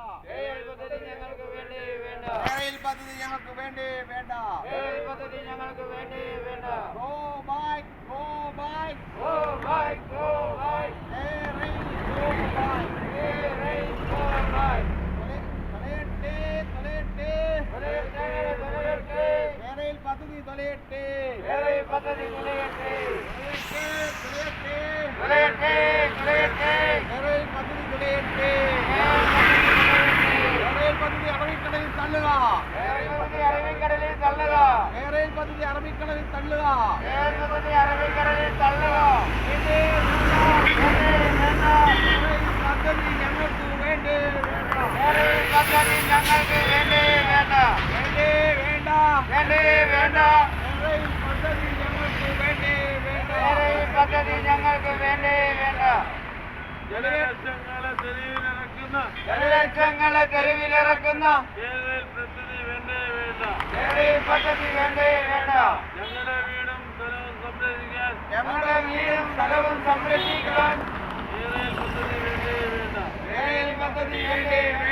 ഞങ്ങൾക്ക് വേണ്ടി വേണ്ട. റെയിൽ പദ്ധതി ഞങ്ങൾക്ക് വേണ്ടി വേണ്ട. പദ്ധതി ഞങ്ങൾക്ക് വേണ്ടി വേണ്ട. Go back, go back, go back, go back. Rail go back, rail go back. തൊലയട്ടെ, തൊലയട്ടെ, തൊലയട്ടെ, തൊലയട്ടെ. റെയിൽ പദ്ധതി തൊലയട്ടെ, റെയിൽ പദ്ധതി തൊലയട്ടെ, തൊലയട്ടെ, തൊലയട്ടെ, തൊലയട്ടെ. റെയിൽ പദ്ധതി തൊലയട്ടെ. റെയിൽ പദ്ധതി അറബിക്കടലിൽ തള്ളുക. അറബിക്കടലിൽ തള്ളുക. റെയിൽ പദ്ധതി അറബിക്കടലിൽ തള്ളുക. അറബിക്കടലിൽ തള്ളുക. പദ്ധതി ഞങ്ങൾക്ക് വേണ്ടി വേണ്ട. പദ്ധതി ഞങ്ങൾക്ക് വേണ്ടി വേണ്ട. വേണ്ടേ വേണ്ട. വേണ്ടി വേണ്ട. റെയിൽ പദ്ധതി ഞങ്ങൾക്ക് വേണ്ടി വേണ്ട. പദ്ധതി ഞങ്ങൾക്ക് വേണ്ടി വേണ്ട. ജനലക്ഷങ്ങളെ തെരുവിലിറക്കുന്ന ജനലക്ഷങ്ങളെ തെരുവിലിറക്കുന്ന റെയിൽ പദ്ധതി വേണ്ടേ വേണ്ട. പദ്ധതി വേണ്ടേ വേണ്ട. ഞങ്ങളുടെ വീടും സ്ഥലവും സംരക്ഷിക്കാൻ ഞങ്ങളുടെ വീടും സ്ഥലവും സംരക്ഷിക്കാൻ റെയിൽ പദ്ധതി വേണ്ടേ വേണ്ട. പദ്ധതി വേണ്ടേ വേണ്ട.